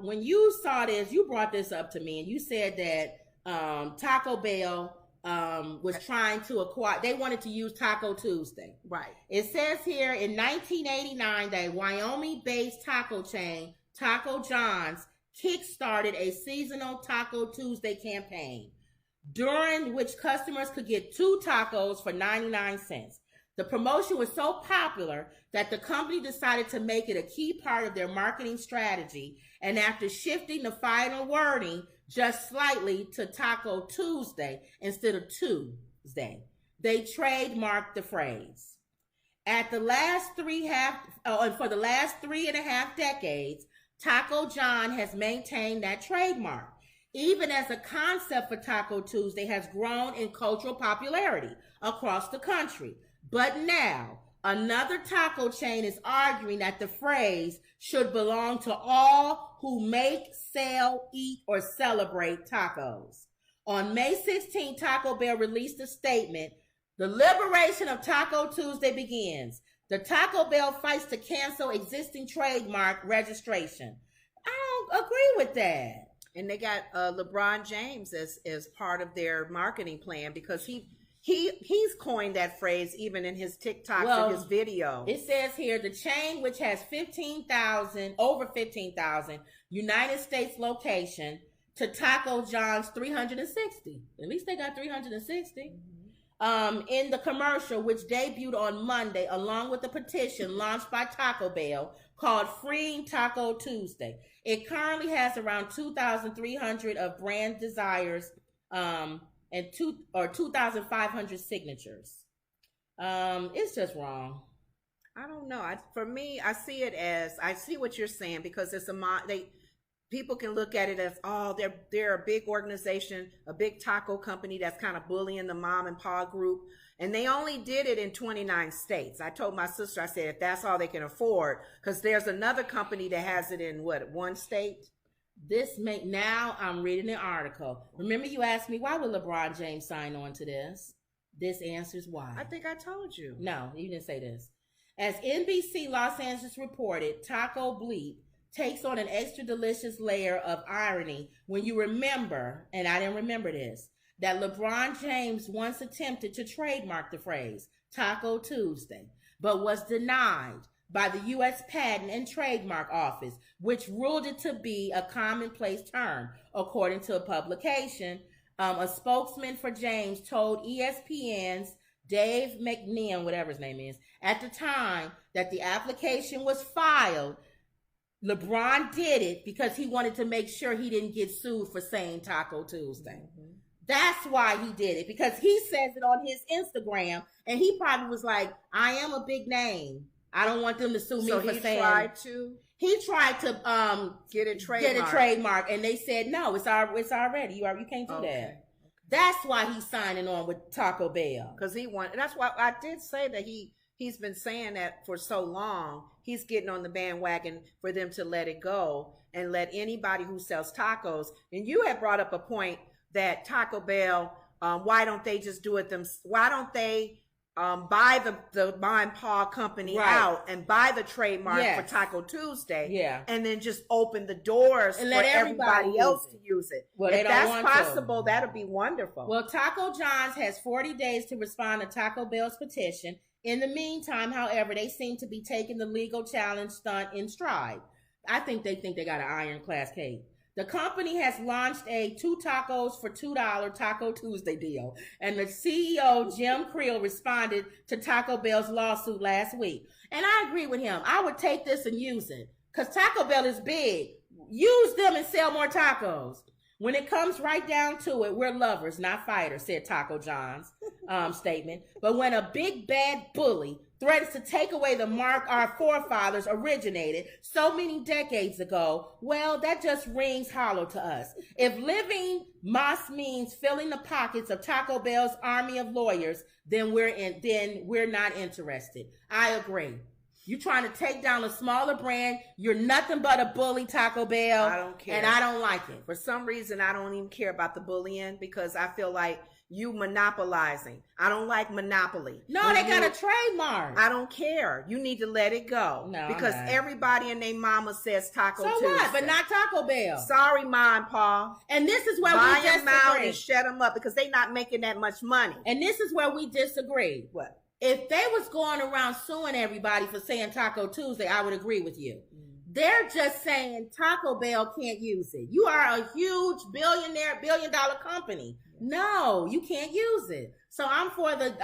when you saw this, you brought this up to me, and you said that Taco Bell was trying to acquire. They wanted to use Taco Tuesday. Right. It says here in 1989 that Wyoming-based taco chain Taco John's kick-started a seasonal Taco Tuesday campaign, during which customers could get 2 tacos for 99 cents. The promotion was so popular that the company decided to make it a key part of their marketing strategy, and after shifting the final wording just slightly to Taco Tuesday instead of Tuesday, they trademarked the phrase. For the last 3.5 decades, Taco John has maintained that trademark, even as a concept for Taco Tuesday has grown in cultural popularity across the country. But now, another taco chain is arguing that the phrase should belong to all who make, sell, eat, or celebrate tacos. On May 16, Taco Bell released a statement. The liberation of Taco Tuesday begins. The Taco Bell fights to cancel existing trademark registration. I don't agree with that. And they got LeBron James as part of their marketing plan, because he's coined that phrase even in his TikTok and his video. It says here, the chain, which has over 15,000 United States location, to Taco John's 360. At least they got 360. In the commercial, which debuted on Monday, along with a petition launched by Taco Bell called Freeing Taco Tuesday. It currently has around 2,300 of brand desires and 2,500 signatures. It's just wrong. I don't know. For me, I see it as, I see what you're saying, because it's people can look at it as, they're a big organization, a big taco company that's kind of bullying the mom and pop group. And they only did it in 29 states. I told my sister, I said, if that's all they can afford, because there's another company that has it in one state? Now I'm reading an article. Remember you asked me, why would LeBron James sign on to this? This answers why. I think I told you. No, you didn't say this. As NBC Los Angeles reported, Taco Bleep takes on an extra delicious layer of irony when you remember, and I didn't remember this, that LeBron James once attempted to trademark the phrase Taco Tuesday, but was denied by the U.S. Patent and Trademark Office, which ruled it to be a commonplace term, according to a publication. A spokesman for James told ESPN's Dave McNeil, whatever his name is, at the time that the application was filed, LeBron did it because he wanted to make sure he didn't get sued for saying Taco Tuesday. Mm-hmm. That's why he did it, because he says it on his Instagram, and he probably was like, I am a big name. I don't want them to sue me for saying. He tried to get a trademark, and they said no. It's already you can't do that. That's why he's signing on with Taco Bell, because he wanted. That's why I did say that he's been saying that for so long. He's getting on the bandwagon for them to let it go and let anybody who sells tacos. And you had brought up a point that Taco Bell, why don't they just do it themselves? Why don't they buy the mom and pop company out and buy the trademark for Taco Tuesday, and then just open the doors and let everybody else to use it. Well, if that's possible, that'd be wonderful. Well, Taco John's has 40 days to respond to Taco Bell's petition. In the meantime, however, they seem to be taking the legal challenge stunt in stride. I think they got an ironclad case. The company has launched a 2 tacos for $2 Taco Tuesday deal, and the CEO, Jim Creel, responded to Taco Bell's lawsuit last week. And I agree with him. I would take this and use it, because Taco Bell is big. Use them and sell more tacos. When it comes right down to it, we're lovers, not fighters, said Taco John's statement. But when a big bad bully threatens to take away the mark our forefathers originated so many decades ago, well, that just rings hollow to us. If living moss means filling the pockets of Taco Bell's army of lawyers, then we're not interested. I agree. You trying to take down a smaller brand. You're nothing but a bully, Taco Bell. I don't care. And I don't like it. For some reason, I don't even care about the bullying, because I feel like you monopolizing. I don't like monopoly. No, they got a trademark. I don't care. You need to let it go. No, because everybody and their mama says Taco Tuesday. So what? But not Taco Bell. Sorry, Ma and Pa. And this is where Buy we them out disagree. and shut them up because they not making that much money. And this is where we disagree. What? If they was going around suing everybody for saying Taco Tuesday, I would agree with you. They're just saying Taco Bell can't use it. You are a huge billion-dollar company. No, you can't use it. So I'm for the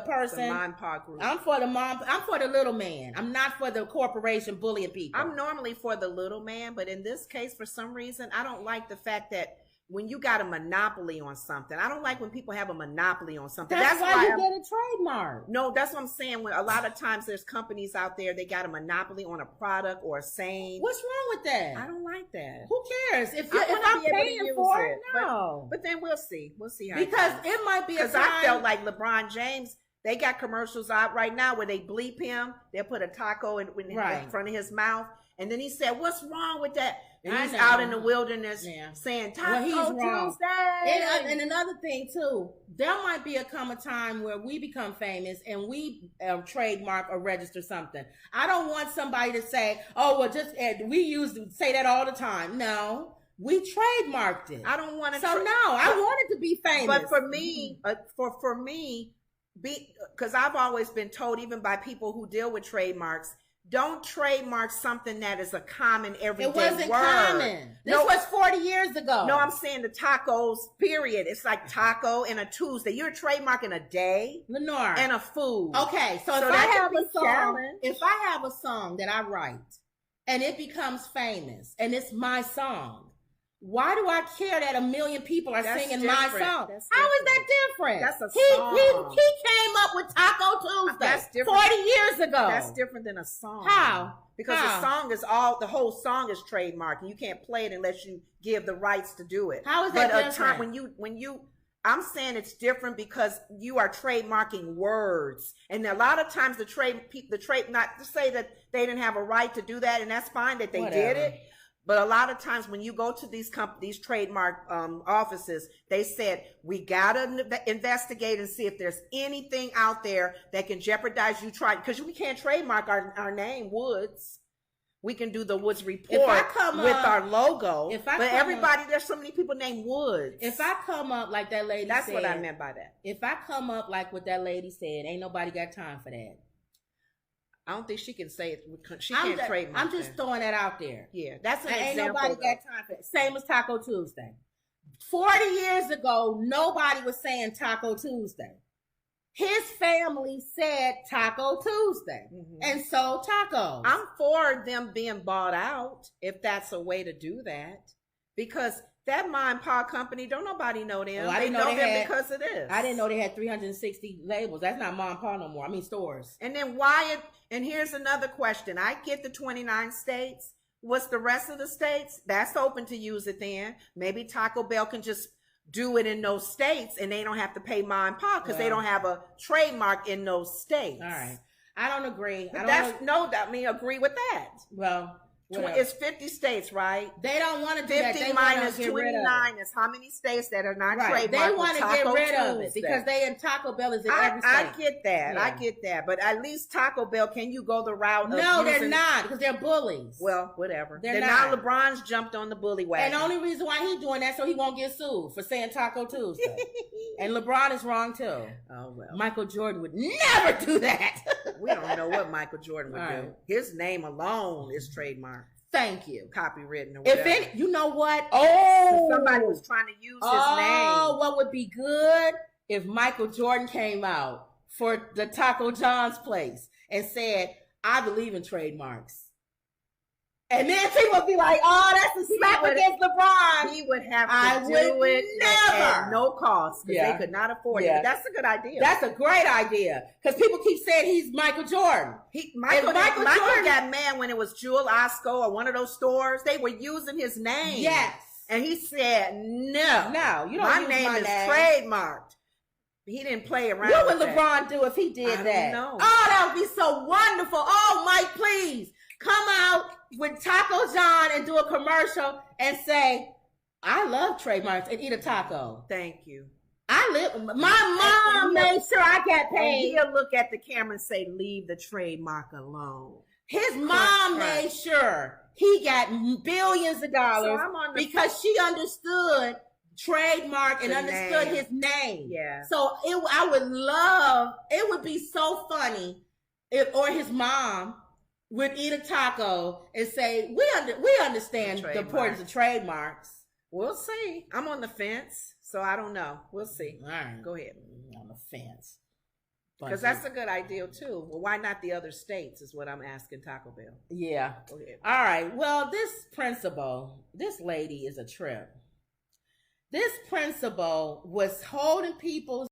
person. The mom and pop group. I'm for the little man. I'm not for the corporation bullying people. I'm normally for the little man, but in this case, for some reason, I don't like the fact that when you got a monopoly on something, I don't like when people have a monopoly on something. That's why you get a trademark. No, that's what I'm saying. When a lot of times there's companies out there, they got a monopoly on a product or a saying. What's wrong with that? I don't like that. Who cares? If I'm paying for it, no. But then we'll see. We'll see how because it might be because I felt like LeBron James. They got commercials out right now where they bleep him. They'll put a taco in front of his mouth. And then he said, "What's wrong with that?" And he's out in the wilderness saying, "Taco Tuesday." And another thing too, there might be a time where we become famous and we trademark or register something. I don't want somebody to say, "Oh, well, just we used to say that all the time." No, we trademarked it. I don't want to. So no, I want it to be famous. But for me, because I've always been told, even by people who deal with trademarks. Don't trademark something that is a common everyday word. It wasn't common. This was 40 years ago. No, I'm saying the tacos, period. It's like taco and a Tuesday. You're trademarking a day Lenore. And a food. Okay, so if I have a song that I write and it becomes famous and it's my song, why do I care that a million people are singing my song? How is that different? That's a song. He came up with Taco Tuesday. That's different. 40 years ago. That's different than a song. How? Because the whole song is trademarked and you can't play it unless you give the rights to do it. How is that different? I'm saying it's different because you are trademarking words, and a lot of times the trade not to say that they didn't have a right to do that, and that's fine that they did it. But a lot of times when you go to these trademark offices, they said, we got to investigate and see if there's anything out there that can jeopardize you because we can't trademark our name, Woods. We can do the Woods report with our logo. There's so many people named Woods. If I come up like that lady said. That's what I meant by that. If I come up like what that lady said, ain't nobody got time for that. I don't think she can say it. She can't trademark. I'm just throwing that out there. Yeah, that's an example. Ain't nobody got time for it. Same as Taco Tuesday. 40 years ago, nobody was saying Taco Tuesday. His family said Taco Tuesday and sold tacos. I'm for them being bought out if that's a way to do that. Because that Ma and Pa company, don't nobody know them. They know them because of this. I didn't know they had 360 labels. That's not Ma and Pa no more. I mean stores. And then and here's another question. I get the 29 states. What's the rest of the states? That's open to use it then. Maybe Taco Bell can just do it in those states and they don't have to pay Ma and Pa because they don't have a trademark in those states. All right. I don't agree. Agree with that. Well, it's 50 states, right? They don't want to do 50 that. minus 29 is how many states that are not trademarked? They want to get rid of it because Taco Bell is in every state. I get that. Yeah. I get that. But at least Taco Bell, can you go the route of they're not because they're bullies. Well, whatever. They're not. LeBron's jumped on the bully wagon. And the only reason why he's doing that so he won't get sued for saying Taco Tuesday. And LeBron is wrong too. Oh, well. Michael Jordan would never do that. We don't know what Michael Jordan would do. His name alone is trademarked. Thank you. Copywritten or whatever. You know what? Somebody was trying to use his name. Oh, what would be good if Michael Jordan came out for the Taco John's place and said, I believe in trademarks. And then people would be like, oh, that's a slap against LeBron. He would have to do it at no cost because they could not afford it. That's a good idea. That's a great idea because people keep saying he's Michael Jordan. Michael Jordan got mad when it was Jewel Osco or one of those stores. They were using his name. Yes. And he said, no, you don't my use name is trademarked. He didn't play around. What would LeBron do if he did that? I don't know. Oh, that would be so wonderful. Oh, Mike, please come out with Taco John and do a commercial and say, I love trademarks and eat a taco. Thank you. My mom made sure I got paid. He'll look at the camera and say, "Leave the trademark alone." His mom made sure he got billions of dollars because she understood trademark and understood his name. Yeah. So I would love. It would be so funny or his mom would eat a taco and say, "We understand the importance of trademarks." We'll see. I'm on the fence, so I don't know. We'll see. All right, go ahead. On the fence. Because that's a good idea too. Well, why not the other states is what I'm asking Taco Bell. Yeah. Go ahead. All right. Well, this lady is a trip. This principal was holding people's